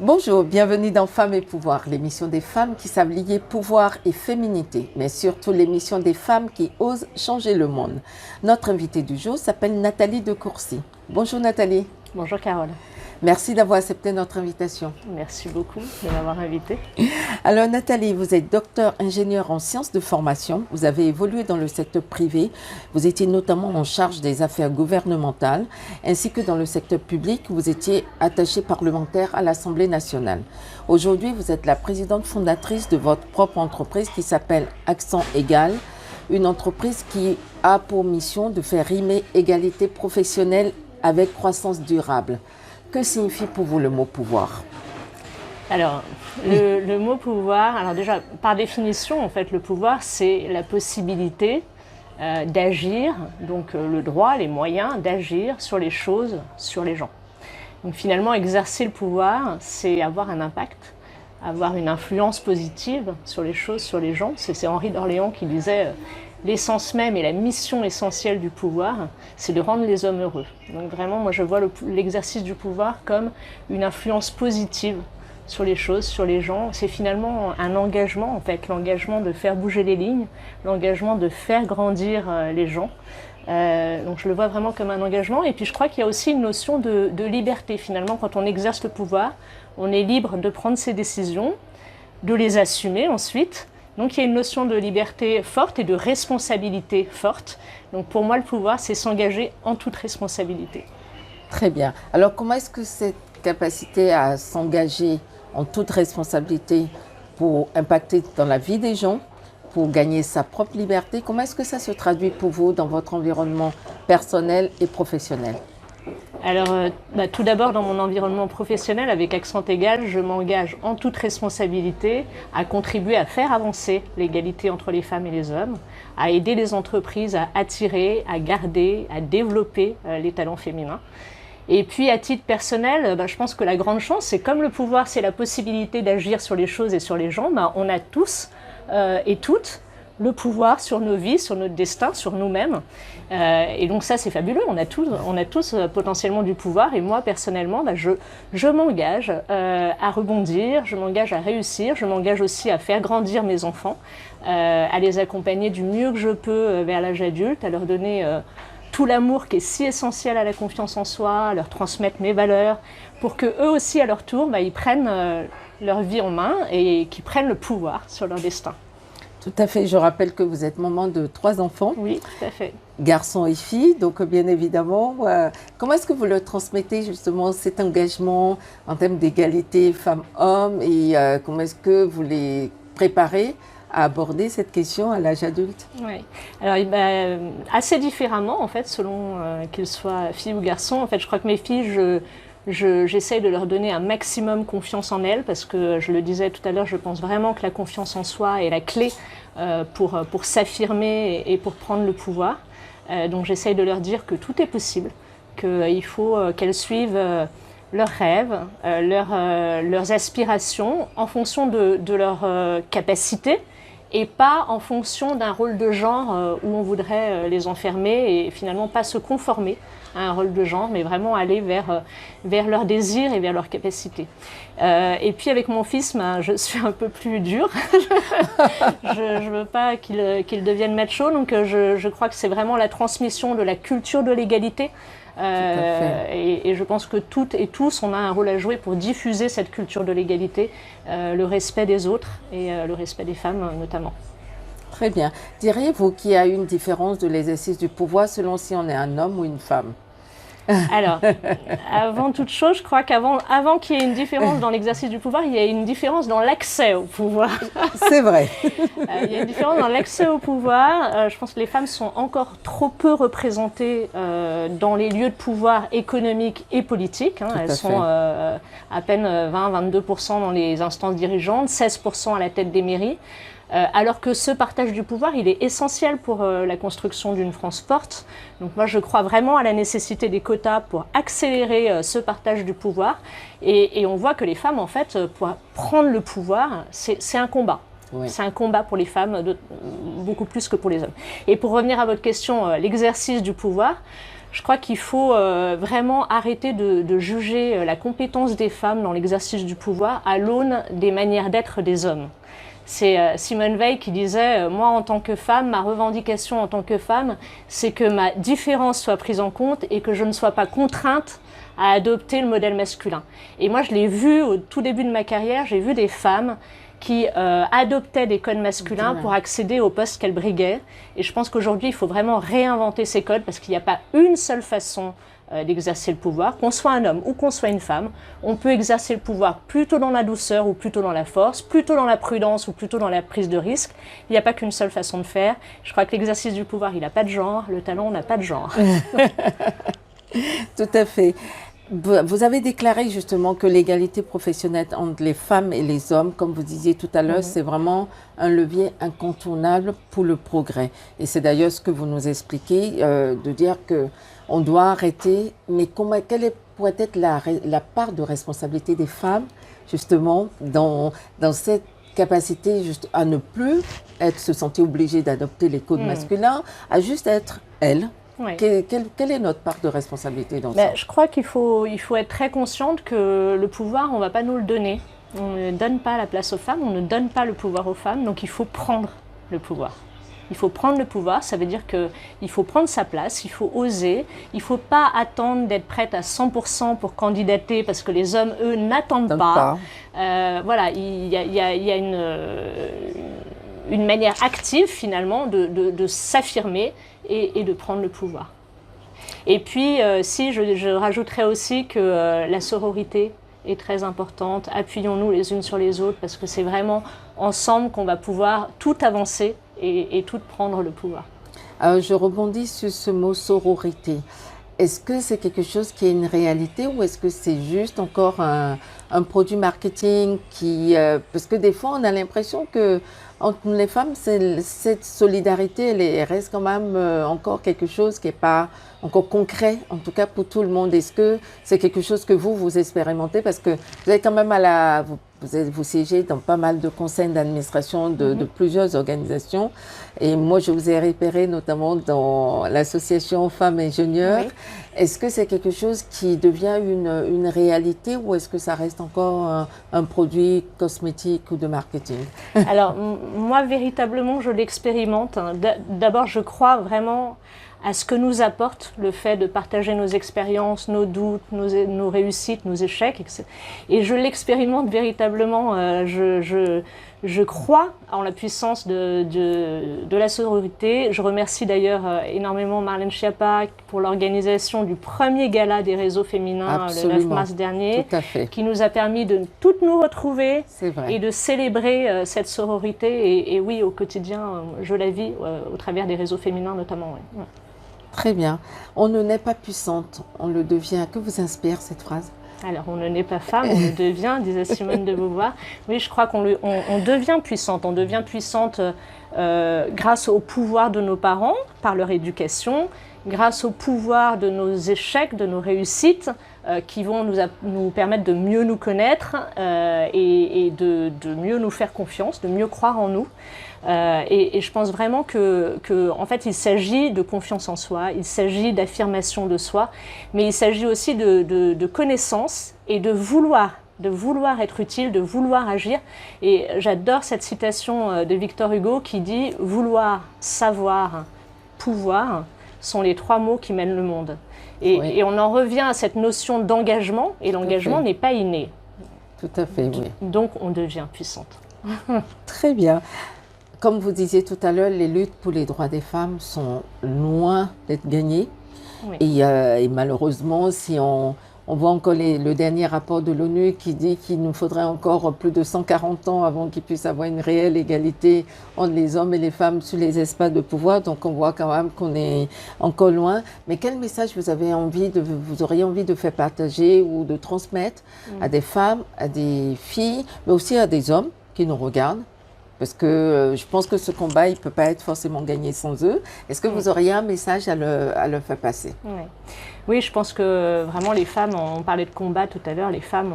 Bonjour, bienvenue dans Femmes et Pouvoir, l'émission des femmes qui savent lier pouvoir et féminité, mais surtout l'émission des femmes qui osent changer le monde. Notre invitée du jour s'appelle Nathalie de Courcy. Bonjour Nathalie. Bonjour Carole. Merci d'avoir accepté notre invitation. Merci beaucoup de m'avoir invitée. Alors Nathalie, vous êtes docteur ingénieur en sciences de formation. Vous avez évolué dans le secteur privé. Vous étiez notamment en charge des affaires gouvernementales, ainsi que dans le secteur public. Vous étiez attachée parlementaire à l'Assemblée nationale. Aujourd'hui, vous êtes la présidente fondatrice de votre propre entreprise qui s'appelle Accent Égal, une entreprise qui a pour mission de faire rimer égalité professionnelle avec croissance durable. Que signifie pour vous le mot pouvoir? Alors, le mot pouvoir, alors déjà, par définition, en fait, le pouvoir, c'est la possibilité d'agir, donc le droit, les moyens d'agir sur les choses, sur les gens. Donc finalement, exercer le pouvoir, c'est avoir un impact, avoir une influence positive sur les choses, sur les gens. C'est Henri d'Orléans qui disait l'essence même et la mission essentielle du pouvoir, c'est de rendre les hommes heureux. Donc vraiment, moi je vois l'exercice du pouvoir comme une influence positive sur les choses, sur les gens. C'est finalement un engagement, en fait, l'engagement de faire bouger les lignes, l'engagement de faire grandir les gens. Donc je le vois vraiment comme un engagement. Et puis je crois qu'il y a aussi une notion de liberté. Finalement, quand on exerce le pouvoir, on est libre de prendre ses décisions, de les assumer ensuite. Donc il y a une notion de liberté forte et de responsabilité forte. Donc pour moi, le pouvoir, c'est s'engager en toute responsabilité. Très bien. Alors comment est-ce que cette capacité à s'engager en toute responsabilité pour impacter dans la vie des gens, pour gagner sa propre liberté, comment est-ce que ça se traduit pour vous dans votre environnement personnel et professionnel? Alors, tout d'abord, dans mon environnement professionnel, avec Accent Égal, je m'engage en toute responsabilité à contribuer à faire avancer l'égalité entre les femmes et les hommes, à aider les entreprises à attirer, à garder, à développer les talents féminins. Et puis, à titre personnel, je pense que la grande chance, c'est comme le pouvoir, c'est la possibilité d'agir sur les choses et sur les gens, on a tous et toutes le pouvoir sur nos vies, sur notre destin, sur nous-mêmes. Et donc ça, c'est fabuleux. On a tous potentiellement du pouvoir. Et moi, personnellement, je m'engage à rebondir, je m'engage à réussir, je m'engage aussi à faire grandir mes enfants, à les accompagner du mieux que je peux vers l'âge adulte, à leur donner tout l'amour qui est si essentiel à la confiance en soi, à leur transmettre mes valeurs, pour qu'eux aussi, à leur tour, ils prennent leur vie en main et qu'ils prennent le pouvoir sur leur destin. Tout à fait. Je rappelle que vous êtes maman de 3 enfants. Oui, tout à fait. Garçons et filles, donc bien évidemment. Comment est-ce que vous leur transmettez justement cet engagement en termes d'égalité femmes-hommes et comment est-ce que vous les préparez à aborder cette question à l'âge adulte? Oui, alors assez différemment en fait, selon qu'ils soient filles ou garçons. En fait, je crois que mes filles, j'essaye de leur donner un maximum confiance en elles parce que, je le disais tout à l'heure, je pense vraiment que la confiance en soi est la clé pour s'affirmer et pour prendre le pouvoir. Donc j'essaye de leur dire que tout est possible, qu'il faut qu'elles suivent leurs rêves, leurs aspirations en fonction de leurs capacités et pas en fonction d'un rôle de genre où on voudrait les enfermer et finalement pas se conformer à un rôle de genre, mais vraiment aller vers leurs désirs et vers leurs capacités. Et puis avec mon fils, je suis un peu plus dure. Je ne veux pas qu'il devienne macho, donc je crois que c'est vraiment la transmission de la culture de l'égalité. Et je pense que toutes et tous, on a un rôle à jouer pour diffuser cette culture de l'égalité, le respect des autres et le respect des femmes notamment. Très bien. Diriez-vous qu'il y a une différence de l'exercice du pouvoir selon si on est un homme ou une femme? Alors, avant toute chose, je crois qu'avant qu'il y ait une différence dans l'exercice du pouvoir, il y a une différence dans l'accès au pouvoir. C'est vrai. Il y a une différence dans l'accès au pouvoir. Je pense que les femmes sont encore trop peu représentées dans les lieux de pouvoir économiques et politiques. Elles sont à peine 20-22% dans les instances dirigeantes, 16% à la tête des mairies. Alors que ce partage du pouvoir, il est essentiel pour la construction d'une France forte. Donc moi, je crois vraiment à la nécessité des quotas pour accélérer ce partage du pouvoir. Et on voit que les femmes, en fait, pour prendre le pouvoir, c'est un combat. Oui. C'est un combat pour les femmes, beaucoup plus que pour les hommes. Et pour revenir à votre question, l'exercice du pouvoir, Je crois qu'il faut vraiment arrêter de juger la compétence des femmes dans l'exercice du pouvoir à l'aune des manières d'être des hommes. C'est Simone Veil qui disait moi en tant que femme, ma revendication en tant que femme, c'est que ma différence soit prise en compte et que je ne sois pas contrainte à adopter le modèle masculin. Et moi je l'ai vu au tout début de ma carrière, j'ai vu des femmes qui adoptaient des codes masculins pour accéder au poste qu'elles briguaient. Et je pense qu'aujourd'hui, il faut vraiment réinventer ces codes parce qu'il n'y a pas une seule façon d'exercer le pouvoir. Qu'on soit un homme ou qu'on soit une femme, on peut exercer le pouvoir plutôt dans la douceur ou plutôt dans la force, plutôt dans la prudence ou plutôt dans la prise de risque. Il n'y a pas qu'une seule façon de faire. Je crois que l'exercice du pouvoir, il n'a pas de genre, le talent n'a pas de genre. Tout à fait. Vous avez déclaré justement que l'égalité professionnelle entre les femmes et les hommes, comme vous disiez tout à l'heure, c'est vraiment un levier incontournable pour le progrès. Et c'est d'ailleurs ce que vous nous expliquez, de dire qu'on doit arrêter, mais pourrait être la part de responsabilité des femmes, justement, dans cette capacité juste à ne plus se sentir obligée d'adopter les codes masculins, à juste être elles. Oui. Quelle est notre part de responsabilité dans ça? Je crois qu'il faut être très consciente que le pouvoir, on ne va pas nous le donner. On ne donne pas la place aux femmes, on ne donne pas le pouvoir aux femmes, donc il faut prendre le pouvoir. Il faut prendre le pouvoir, ça veut dire qu'il faut prendre sa place, il faut oser, il ne faut pas attendre d'être prête à 100% pour candidater parce que les hommes, eux, n'attendent pas. Voilà, il y a une manière active finalement de s'affirmer et de prendre le pouvoir. Et puis, si je rajouterais aussi que la sororité est très importante, appuyons-nous les unes sur les autres parce que c'est vraiment ensemble qu'on va pouvoir tout avancer et tout prendre le pouvoir. Je rebondis sur ce mot sororité. Est-ce que c'est quelque chose qui est une réalité ou est-ce que c'est juste encore un produit marketing parce que des fois on a l'impression que entre les femmes, cette solidarité, elle reste quand même encore quelque chose qui n'est pas encore concret, en tout cas pour tout le monde. Est-ce que c'est quelque chose que vous expérimentez? Parce que vous êtes quand même vous siégez dans pas mal de conseils d'administration de plusieurs organisations. Et moi, je vous ai repéré notamment dans l'association Femmes Ingénieurs. Oui. Est-ce que c'est quelque chose qui devient une réalité ou est-ce que ça reste encore un produit cosmétique ou de marketing? Alors, moi, véritablement, je l'expérimente. D'abord, je crois vraiment à ce que nous apporte le fait de partager nos expériences, nos doutes, nos réussites, nos échecs. Et je l'expérimente véritablement. Je crois en la puissance de la sororité. Je remercie d'ailleurs énormément Marlène Schiappa pour l'organisation du premier gala des réseaux féminins le 9 mars dernier, qui nous a permis de toutes nous retrouver et de célébrer cette sororité. Et oui, au quotidien, je la vis au travers des réseaux féminins notamment. Oui. Très bien. On ne naît pas puissante, on le devient. Que vous inspire cette phrase? Alors, on ne naît pas femme, on le devient, disait Simone de Beauvoir. Oui, je crois qu'on devient puissante. On devient puissante grâce au pouvoir de nos parents, par leur éducation, grâce au pouvoir de nos échecs, de nos réussites, qui vont nous permettre de mieux nous connaître et de mieux nous faire confiance, de mieux croire en nous. Et je pense vraiment en fait, il s'agit de confiance en soi, il s'agit d'affirmation de soi, mais il s'agit aussi de connaissance et de vouloir être utile, de vouloir agir. Et j'adore cette citation de Victor Hugo qui dit « Vouloir, savoir, pouvoir sont les trois mots qui mènent le monde ». Et on en revient à cette notion d'engagement, et l'engagement n'est pas inné. Tout à fait, oui. Donc on devient puissante. Très bien. Comme vous disiez tout à l'heure, les luttes pour les droits des femmes sont loin d'être gagnées. Oui. Et malheureusement, si on voit encore le dernier rapport de l'ONU qui dit qu'il nous faudrait encore plus de 140 ans avant qu'il puisse avoir une réelle égalité entre les hommes et les femmes sur les espaces de pouvoir. Donc on voit quand même qu'on est encore loin. Mais quel message vous auriez envie de faire partager ou de transmettre à des femmes, à des filles, mais aussi à des hommes qui nous regardent? Parce que je pense que ce combat, il ne peut pas être forcément gagné sans eux. Est-ce que vous auriez un message à leur faire passer? Oui, je pense que vraiment les femmes, on parlait de combat tout à l'heure, les femmes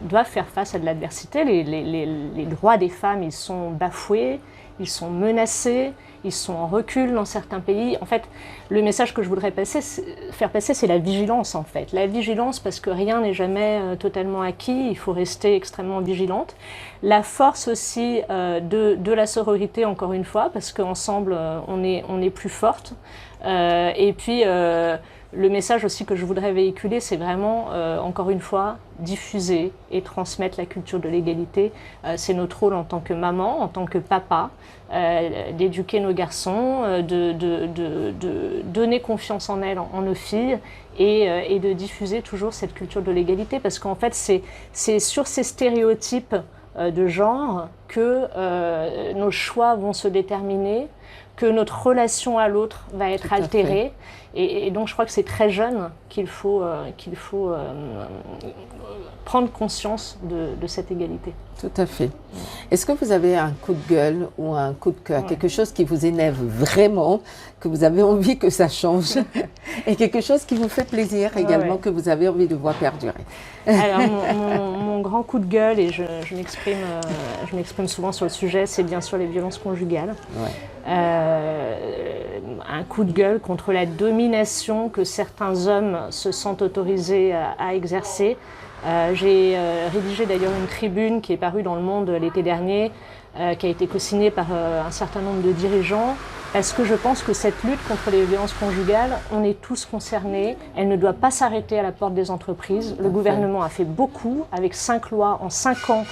doivent faire face à de l'adversité. Les droits des femmes, ils sont bafoués, ils sont menacés, ils sont en recul dans certains pays. En fait, le message que je voudrais faire passer, c'est la vigilance en fait. La vigilance parce que rien n'est jamais totalement acquis, il faut rester extrêmement vigilante. La force aussi de la sororité, encore une fois, parce qu'ensemble, on est plus forte. Et puis, le message aussi que je voudrais véhiculer, c'est vraiment, encore une fois, diffuser et transmettre la culture de l'égalité. C'est notre rôle en tant que maman, en tant que papa, d'éduquer nos garçons, de donner confiance en elles, en nos filles, et de diffuser toujours cette culture de l'égalité. Parce qu'en fait, c'est sur ces stéréotypes de genre que nos choix vont se déterminer, que notre relation à l'autre va être altérée. Et donc je crois que c'est très jeune qu'il faut prendre conscience de cette égalité. Tout à fait. Est-ce que vous avez un coup de gueule ou un coup de cœur, quelque chose qui vous énerve vraiment, que vous avez envie que ça change, et quelque chose qui vous fait plaisir également, que vous avez envie de voir perdurer? Alors mon grand coup de gueule, et je m'exprime souvent sur le sujet, c'est bien sûr les violences conjugales. Un coup de gueule contre la domination que certains hommes se sentent autorisés à exercer. J'ai rédigé d'ailleurs une tribune qui est parue dans Le Monde l'été dernier, qui a été co-signée par un certain nombre de dirigeants, parce que je pense que cette lutte contre les violences conjugales, on est tous concernés, elle ne doit pas s'arrêter à la porte des entreprises. Le gouvernement a fait beaucoup, avec 5 lois en 5 ans,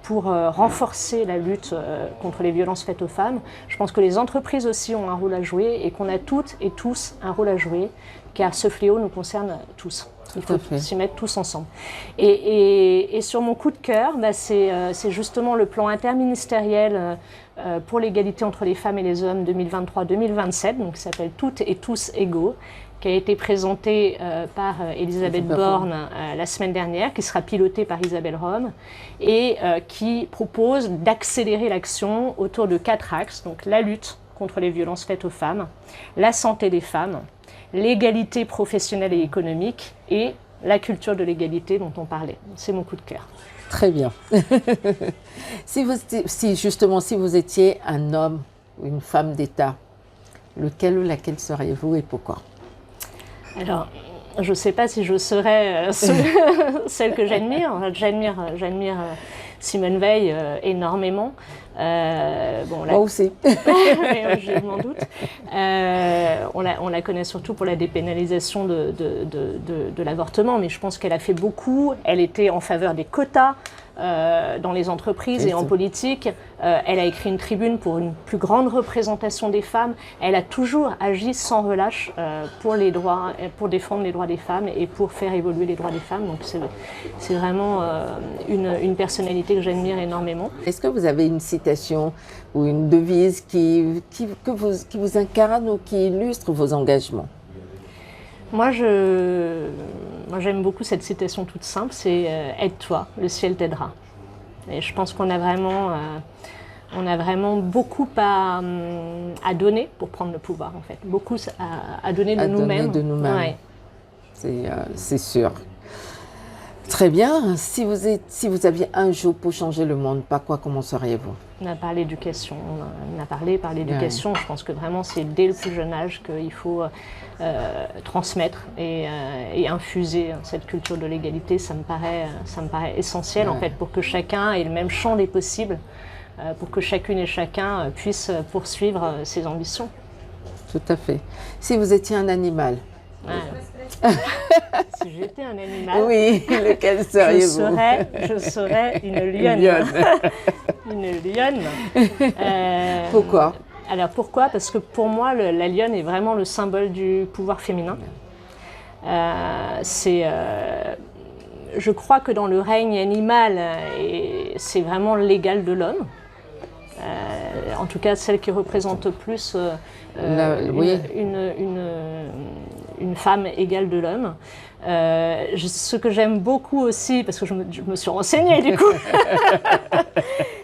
pour renforcer la lutte contre les violences faites aux femmes. Je pense que les entreprises aussi ont un rôle à jouer et qu'on a toutes et tous un rôle à jouer, car ce fléau nous concerne tous. Il faut s'y mettre tous ensemble. Et sur mon coup de cœur, c'est justement le plan interministériel pour l'égalité entre les femmes et les hommes 2023-2027, donc qui s'appelle Toutes et tous égaux, qui a été présenté par Elisabeth Borne la semaine dernière, qui sera piloté par Isabelle Rome, et qui propose d'accélérer l'action autour de 4 axes, donc la lutte contre les violences faites aux femmes, la santé des femmes, l'égalité professionnelle et économique et la culture de l'égalité dont on parlait. C'est mon coup de cœur. Très bien. Si vous étiez un homme ou une femme d'État, lequel ou laquelle seriez-vous et pourquoi? Alors, je ne sais pas si je serais celle que j'admire. J'admire Simone Veil énormément. Moi aussi. Je m'en doute. On la connaît surtout pour la dépénalisation de l'avortement, mais je pense qu'elle a fait beaucoup. Elle était en faveur des quotas dans les entreprises et en politique. Elle a écrit une tribune pour une plus grande représentation des femmes. Elle a toujours agi sans relâche pour défendre les droits des femmes et pour faire évoluer les droits des femmes. Donc c'est vraiment une personnalité que j'admire énormément. Est-ce que vous avez une citation ou une devise qui vous incarne ou qui illustre vos engagements? Moi, j'aime beaucoup cette citation toute simple, c'est « Aide-toi, le ciel t'aidera ». Et je pense qu'on a vraiment beaucoup à donner pour prendre le pouvoir, en fait. Beaucoup à donner de nous-mêmes. Ouais. C'est sûr. Très bien. Si vous aviez un jour pour changer le monde, par quoi commenceriez-vous? On a parlé d'éducation, on a parlé par l'éducation. Je pense que vraiment c'est dès le plus jeune âge qu'il faut transmettre et infuser cette culture de l'égalité. Ça me paraît essentiel en fait pour que chacun ait le même champ des possibles, pour que chacune et chacun puisse poursuivre ses ambitions. Tout à fait. Si vous étiez un animal? Si j'étais un animal, oui, lequel seriez-vous? Je serais une lionne. Une lionne. Pourquoi? Alors pourquoi? Parce que pour moi, la lionne est vraiment le symbole du pouvoir féminin. Je crois que dans le règne animal, c'est vraiment l'égal de l'homme. En tout cas, celle qui représente plus une femme égale de l'homme. Ce que j'aime beaucoup aussi, parce que je me suis renseignée du coup,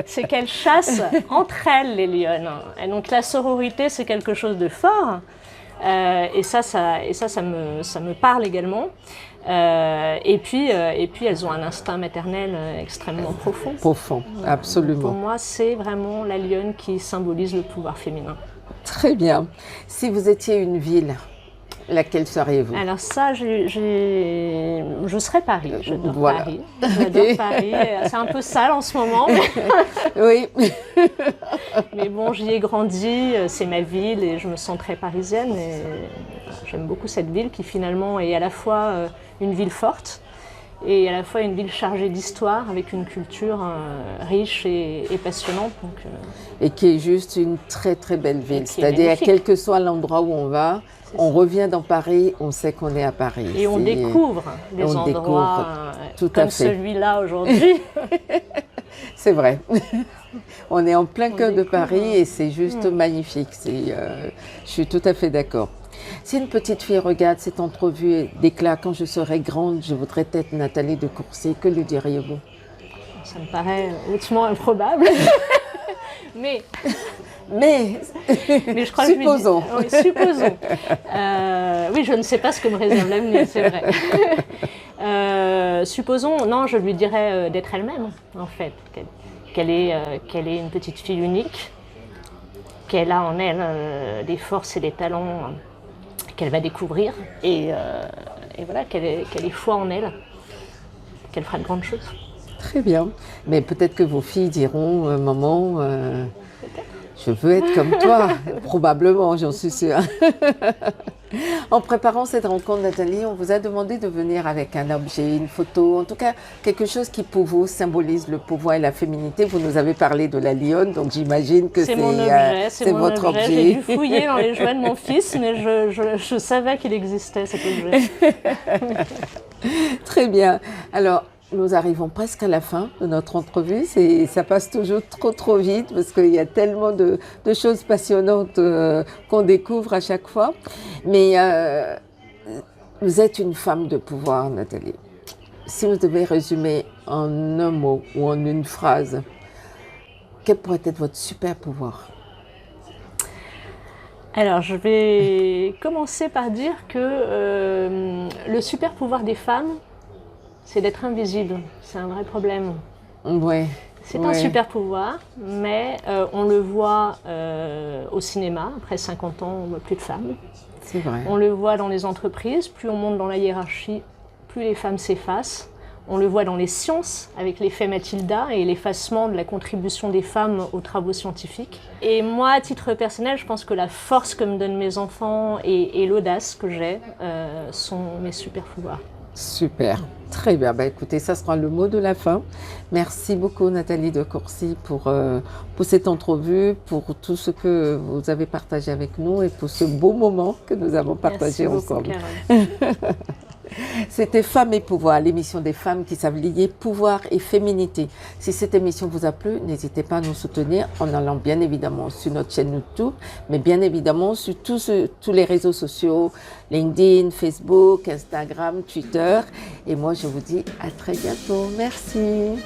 c'est qu'elles chassent entre elles les lionnes. Et donc la sororité, c'est quelque chose de fort. Et ça me parle également. Et puis, elles ont un instinct maternel extrêmement profond. Profond, absolument. Pour moi, c'est vraiment la lionne qui symbolise le pouvoir féminin. Très bien. Si vous étiez une ville, laquelle seriez-vous? Alors ça, je serais Paris. J'adore Voilà. Paris. J'adore Paris. C'est un peu sale en ce moment, Oui. mais bon, j'y ai grandi. C'est ma ville et je me sens très parisienne. Et j'aime beaucoup cette ville qui finalement est à la fois une ville forte et à la fois une ville chargée d'histoire avec une culture riche et passionnante. Donc, Et qui est juste une très très belle ville. qui est C'est-à-dire, magnifique. quel que soit l'endroit où on va, on revient dans Paris, on sait qu'on est à Paris. et on découvre des on endroits découvre, tout à comme fait. celui-là aujourd'hui. C'est vrai. On est en plein On cœur de découvre. Paris et c'est juste magnifique. Je suis tout à fait d'accord. Si une petite fille regarde cette entrevue et déclare quand je serai grande, je voudrais être Nathalie de Courcy, que lui diriez-vous? Ça me paraît hautement improbable. Mais je crois supposons. Que oui, supposons. Oui, je ne sais pas ce que me réserve l'avenir, c'est vrai. Supposons, non, je lui dirais d'être elle-même, en fait. Qu'elle est une petite fille unique, qu'elle a en elle des forces et des talents qu'elle va découvrir, et voilà, qu'elle ait foi en elle, qu'elle fera de grandes choses. Très bien. Mais peut-être que vos filles diront, maman, je veux être comme toi. Probablement, j'en suis sûre. En préparant cette rencontre, Nathalie, on vous a demandé de venir avec un objet, une photo, en tout cas quelque chose qui pour vous symbolise le pouvoir et la féminité. Vous nous avez parlé de la lionne, donc j'imagine que c'est mon objet, c'est mon votre objet. objet. J'ai dû fouiller dans les jouets de mon fils, mais je savais qu'il existait cet objet. Très bien. Alors, nous arrivons presque à la fin de notre entrevue. Ça passe toujours trop vite parce qu'il y a tellement de choses passionnantes qu'on découvre à chaque fois. Mais vous êtes une femme de pouvoir, Nathalie. Si vous devez résumer en un mot ou en une phrase, quel pourrait être votre super pouvoir? Alors, je vais commencer par dire que le super pouvoir des femmes, c'est d'être invisible. C'est un vrai problème. Ouais. C'est un super pouvoir, mais on le voit au cinéma. Après 50 ans, on ne voit plus de femmes. C'est vrai. On le voit dans les entreprises. Plus on monte dans la hiérarchie, plus les femmes s'effacent. On le voit dans les sciences, avec l'effet Mathilda et l'effacement de la contribution des femmes aux travaux scientifiques. Et moi, à titre personnel, je pense que la force que me donnent mes enfants et l'audace que j'ai sont mes super pouvoirs. Super, très bien. Bah, écoutez, ça sera le mot de la fin. Merci beaucoup Nathalie de Courcy pour cette entrevue, pour tout ce que vous avez partagé avec nous et pour ce beau moment que nous avons partagé ensemble. Carole. C'était Femmes et Pouvoir, l'émission des femmes qui savent lier pouvoir et féminité. Si cette émission vous a plu, n'hésitez pas à nous soutenir en allant bien évidemment sur notre chaîne YouTube, mais bien évidemment sur tous les réseaux sociaux, LinkedIn, Facebook, Instagram, Twitter. Et moi, je vous dis à très bientôt. Merci.